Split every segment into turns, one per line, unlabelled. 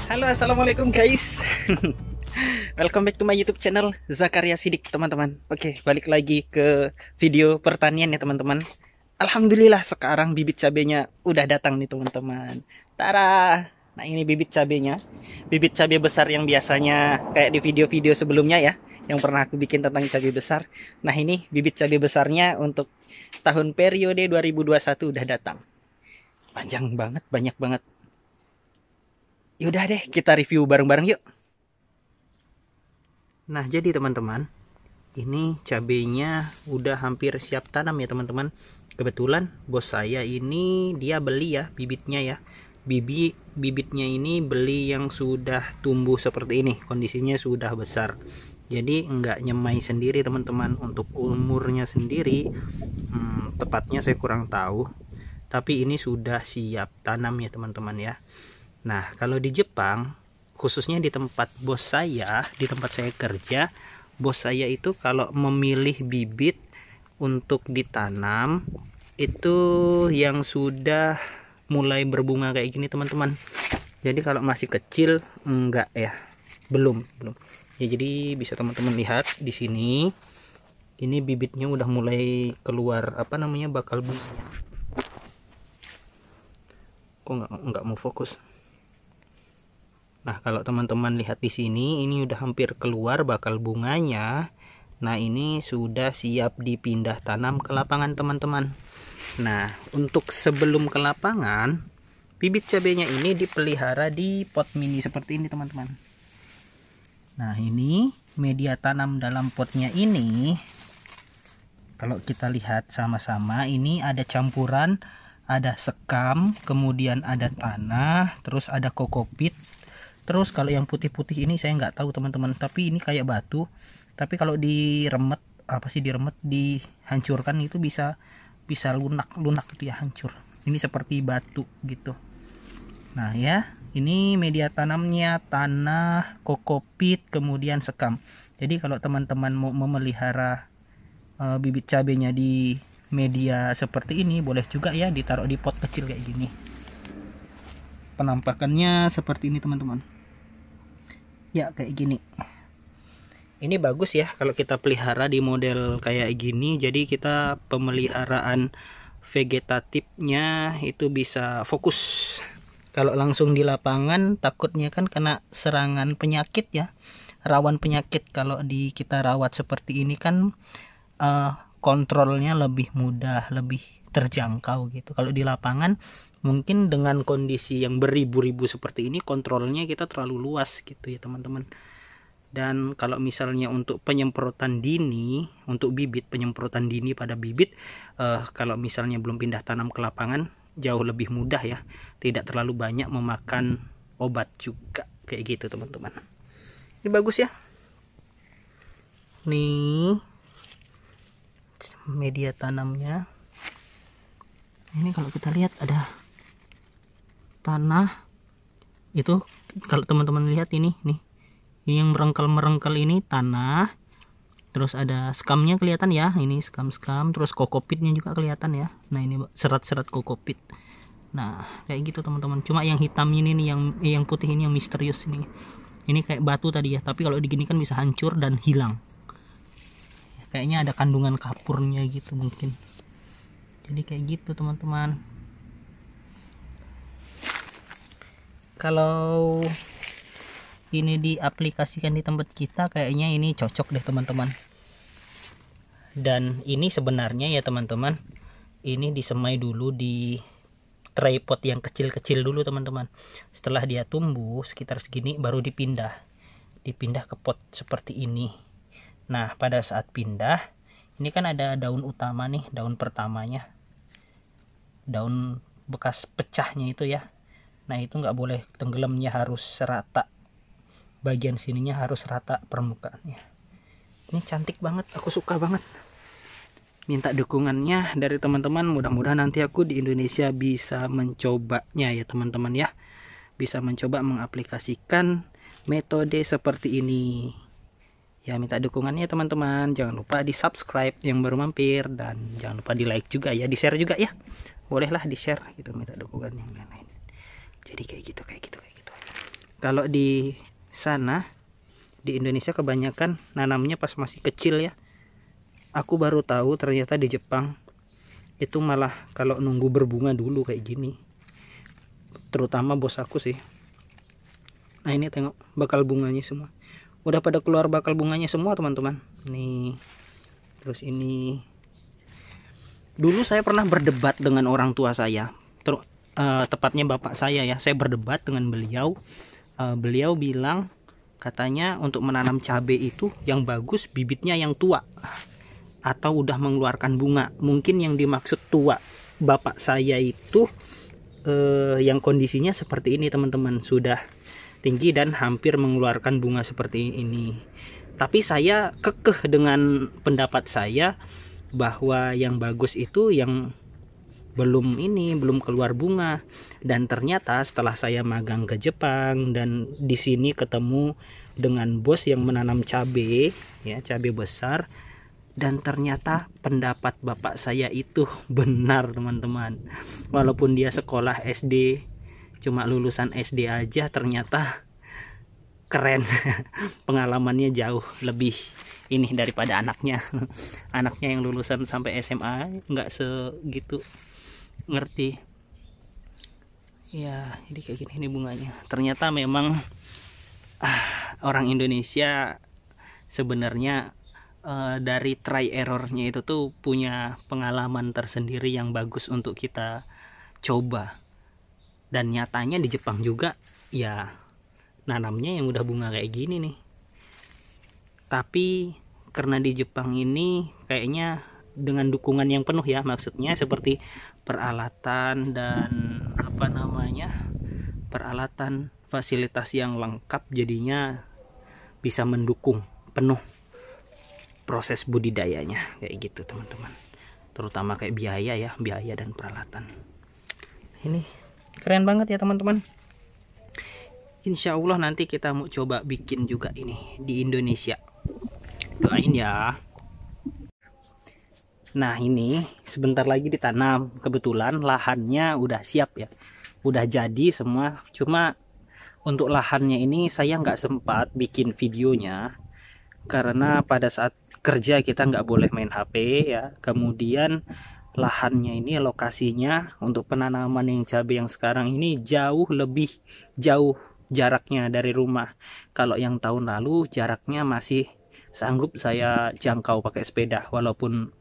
Halo, assalamualaikum guys. Welcome back to my YouTube channel Zakaria Sidik, teman-teman. Oke, balik lagi ke video pertanian ya, teman-teman. Alhamdulillah sekarang bibit cabenya udah datang nih, teman-teman. Tara. Nah, ini bibit cabenya. Bibit cabai besar yang biasanya kayak di video-video sebelumnya ya, yang pernah aku bikin tentang cabai besar. Nah, ini bibit cabai besarnya untuk tahun periode 2021 udah datang. Panjang banget, banyak banget. Yaudah deh, kita review bareng-bareng yuk. Nah, jadi teman-teman, ini cabenya udah hampir siap tanam ya, teman-teman. Kebetulan bos saya ini dia beli ya bibitnya ya. Bibitnya ini beli yang sudah tumbuh seperti ini, kondisinya sudah besar. Jadi nggak nyemai sendiri, teman-teman. Untuk umurnya sendiri, tepatnya saya kurang tahu. Tapi ini sudah siap tanam ya, teman-teman ya. Nah, kalau di Jepang, khususnya di tempat bos saya, di tempat saya kerja, bos saya itu kalau memilih bibit untuk ditanam, itu yang sudah mulai berbunga kayak gini, teman-teman. Jadi kalau masih kecil, enggak ya, belum. Ya, jadi bisa teman-teman lihat di sini, ini bibitnya udah mulai keluar, bakal bunga. Kok nggak mau fokus? Nah, kalau teman-teman lihat di sini, ini udah hampir keluar bakal bunganya. Nah, ini sudah siap dipindah tanam ke lapangan, teman-teman. Nah, untuk sebelum ke lapangan, bibit cabenya ini dipelihara di pot mini seperti ini, teman-teman. Nah, ini media tanam dalam potnya ini. Kalau kita lihat sama-sama, ini ada campuran, ada sekam, kemudian ada tanah, terus ada kokopit. Terus kalau yang putih-putih ini saya nggak tahu, teman-teman, tapi ini kayak batu. Tapi kalau diremet, dihancurkan itu bisa lunak itu ya, hancur. Ini seperti batu gitu. Nah ya, ini media tanamnya tanah, kokopit, kemudian sekam. Jadi kalau teman-teman mau memelihara bibit cabenya di media seperti ini, boleh juga ya ditaruh di pot kecil kayak gini. Penampakannya seperti ini, teman-teman. Ya, kayak gini. Ini bagus ya kalau kita pelihara di model kayak gini. Jadi kita pemeliharaan vegetatifnya itu bisa fokus. Kalau langsung di lapangan takutnya kan kena serangan penyakit ya. Rawan penyakit. Kalau kita rawat seperti ini kan kontrolnya lebih mudah, lebih terjangkau gitu. Kalau di lapangan mungkin dengan kondisi yang beribu-ribu seperti ini, kontrolnya kita terlalu luas gitu ya, teman-teman. Dan kalau misalnya untuk penyemprotan dini, untuk bibit, penyemprotan dini pada bibit, kalau misalnya belum pindah tanam ke lapangan, jauh lebih mudah ya. Tidak terlalu banyak memakan obat juga, kayak gitu, teman-teman. Ini bagus ya. Nih media tanamnya. Ini kalau kita lihat ada tanah. Itu kalau teman-teman lihat ini yang merengkel ini tanah. Terus ada skamnya kelihatan ya, ini skam, terus kokopitnya juga kelihatan ya. Nah, ini serat-serat kokopit. Nah, kayak gitu, teman-teman. Cuma yang hitam ini nih, yang putih ini yang misterius ini. Ini kayak batu tadi ya, tapi kalau digini kan bisa hancur dan hilang. Kayaknya ada kandungan kapurnya gitu mungkin. Jadi kayak gitu, teman-teman. Kalau ini diaplikasikan di tempat kita, kayaknya ini cocok deh, teman-teman. Dan ini sebenarnya ya, teman-teman, ini disemai dulu di tripod yang kecil-kecil dulu, teman-teman. Setelah dia tumbuh sekitar segini baru dipindah ke pot seperti ini. Nah, pada saat pindah, ini kan ada daun utama nih, daun pertamanya, daun bekas pecahnya itu ya. Nah, itu nggak boleh tenggelamnya, harus rata, bagian sininya harus rata permukaannya. Ini cantik banget, aku suka banget. Minta dukungannya dari teman-teman, mudah-mudahan nanti aku di Indonesia bisa mencobanya ya, teman-teman ya. Bisa mencoba mengaplikasikan metode seperti ini. Ya, minta dukungannya teman-teman. Jangan lupa di subscribe yang baru mampir, dan jangan lupa di like juga ya, di share juga ya. Bolehlah di share gitu, minta dukungan yang lain-lain. Jadi kayak gitu. Kalau di sana di Indonesia kebanyakan nanamnya pas masih kecil ya. Aku baru tahu ternyata di Jepang itu malah kalau nunggu berbunga dulu kayak gini. Terutama bos aku sih. Nah ini tengok bakal bunganya semua. Udah pada keluar bakal bunganya semua teman-teman. Nih. Terus ini. Dulu saya pernah berdebat dengan orang tua saya. Tepatnya bapak saya ya. Saya berdebat dengan beliau. Beliau bilang katanya untuk menanam cabai itu yang bagus bibitnya yang tua atau udah mengeluarkan bunga. Mungkin yang dimaksud tua bapak saya itu yang kondisinya seperti ini teman-teman, sudah tinggi dan hampir mengeluarkan bunga seperti ini. Tapi saya kekeh dengan pendapat saya bahwa yang bagus itu yang belum keluar bunga. Dan ternyata setelah saya magang ke Jepang dan di sini ketemu dengan bos yang menanam cabai ya, cabai besar, dan ternyata pendapat bapak saya itu benar teman-teman. Walaupun dia sekolah SD, cuma lulusan SD aja, ternyata keren. Pengalamannya jauh lebih ini daripada anaknya. Anaknya yang lulusan sampai SMA nggak segitu ngerti ya. Jadi kayak gini ini bunganya. Ternyata memang orang Indonesia sebenarnya dari try errornya itu tuh punya pengalaman tersendiri yang bagus untuk kita coba. Dan nyatanya di Jepang juga ya nanamnya yang udah bunga kayak gini nih. Tapi karena di Jepang ini kayaknya dengan dukungan yang penuh ya, maksudnya seperti peralatan dan peralatan fasilitas yang lengkap, jadinya bisa mendukung penuh proses budidayanya kayak gitu teman-teman. Terutama kayak biaya dan peralatan. Ini keren banget ya teman-teman. Insya Allah nanti kita mau coba bikin juga ini di Indonesia. Doain ya. Nah ini sebentar lagi ditanam. Kebetulan lahannya udah siap ya, udah jadi semua. Cuma untuk lahannya ini saya nggak sempat bikin videonya karena pada saat kerja kita nggak boleh main HP ya. Kemudian lahannya ini, lokasinya untuk penanaman yang cabai yang sekarang ini lebih jauh jaraknya dari rumah. Kalau yang tahun lalu jaraknya masih sanggup saya jangkau pakai sepeda walaupun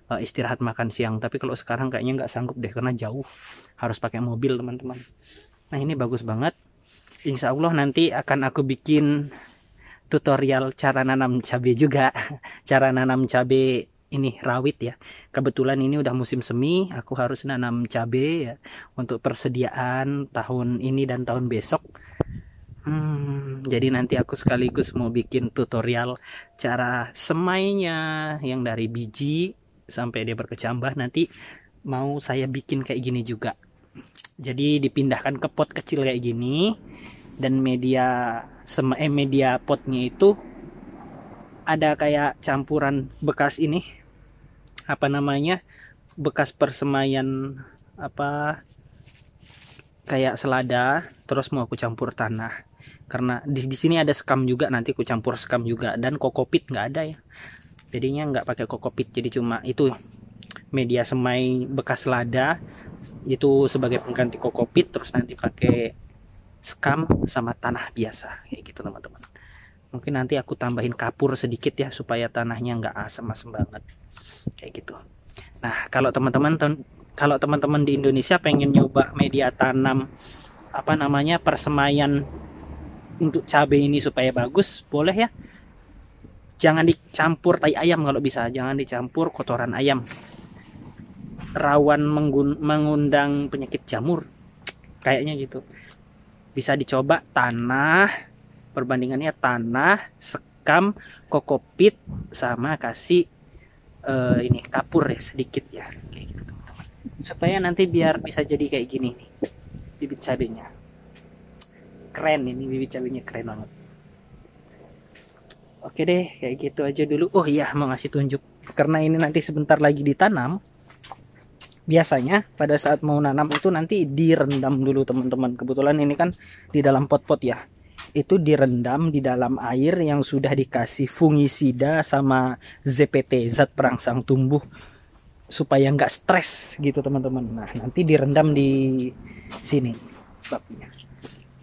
istirahat makan siang. Tapi kalau sekarang kayaknya nggak sanggup deh karena jauh, harus pakai mobil teman-teman. Nah ini bagus banget. Insya Allah nanti akan aku bikin tutorial cara nanam cabai juga. Cara nanam cabai ini rawit ya. Kebetulan ini udah musim semi, aku harus nanam cabai ya untuk persediaan tahun ini dan tahun besok. Jadi nanti aku sekaligus mau bikin tutorial cara semainya yang dari biji sampai dia berkecambah. Nanti mau saya bikin kayak gini juga. Jadi dipindahkan ke pot kecil kayak gini, dan media potnya itu ada kayak campuran bekas ini bekas persemaian kayak selada, terus mau aku campur tanah. Karena di sini ada sekam juga, nanti aku campur sekam juga. Dan kokopit nggak ada ya, jadinya nggak pakai kokopit, jadi cuma itu media semai bekas selada itu sebagai pengganti kokopit. Terus nanti pakai sekam sama tanah biasa kayak gitu teman-teman. Mungkin nanti aku tambahin kapur sedikit ya supaya tanahnya nggak asam-asam banget kayak gitu. Nah kalau teman-teman di Indonesia pengen nyoba media tanam persemaian untuk cabai ini supaya bagus, boleh ya. Jangan dicampur tai ayam kalau bisa, jangan dicampur kotoran ayam, rawan mengundang penyakit jamur kayaknya gitu. Bisa dicoba tanah, perbandingannya tanah, sekam, kokopit, sama kasih ini kapur ya sedikit ya kayak gitu teman-teman, supaya nanti biar bisa jadi kayak gini nih bibit cabenya. Keren ini, bibit cabenya keren banget. Oke deh, kayak gitu aja dulu. Oh iya, mau ngasih tunjuk, karena ini nanti sebentar lagi ditanam. Biasanya pada saat mau nanam itu nanti direndam dulu teman-teman. Kebetulan ini kan di dalam pot-pot ya. itu direndam di dalam air yang sudah dikasih fungisida sama ZPT, zat perangsang tumbuh, supaya nggak stres gitu teman-teman. Nah, nanti direndam di sini baknya.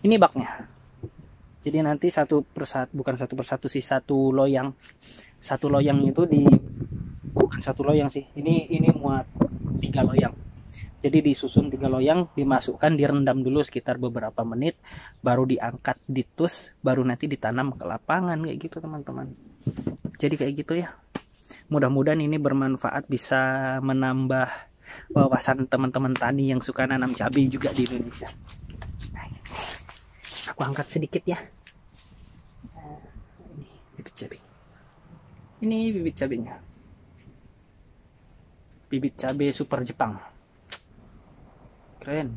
Ini baknya. Jadi nanti satu persatu, bukan satu persatu sih, satu loyang itu bukan satu loyang sih. Ini muat 3 loyang. Jadi disusun 3 loyang, dimasukkan, direndam dulu sekitar beberapa menit, baru diangkat, ditus, baru nanti ditanam ke lapangan kayak gitu teman-teman. Jadi kayak gitu ya. Mudah-mudahan ini bermanfaat, bisa menambah wawasan teman-teman tani yang suka nanam cabai juga di Indonesia. Nah, aku angkat sedikit ya. Ini bibit cabai. Ini bibit cabainya. Bibit cabai super Jepang. Keren.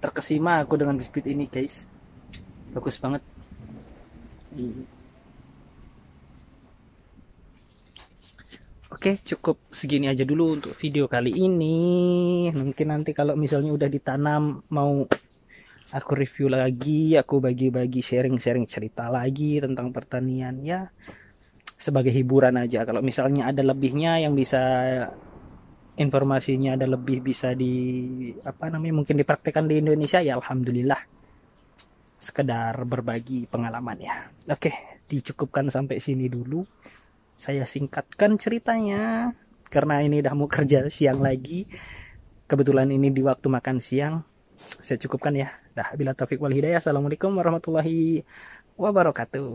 Terkesima aku dengan bibit ini guys. Bagus banget. Oke, cukup segini aja dulu untuk video kali ini. Mungkin nanti kalau misalnya udah ditanam, mau aku review lagi, aku bagi-bagi sharing-sharing cerita lagi tentang pertanian ya, sebagai hiburan aja. Kalau misalnya ada lebihnya yang bisa, informasinya ada lebih, bisa mungkin dipraktekkan di Indonesia ya alhamdulillah. Sekedar berbagi pengalaman ya. Oke, dicukupkan sampai sini dulu. Saya singkatkan ceritanya karena ini udah mau kerja siang lagi. Kebetulan ini di waktu makan siang. Saya cukupkan ya. Dah, bila taufik wal hidayah. Assalamualaikum warahmatullahi wabarakatuh.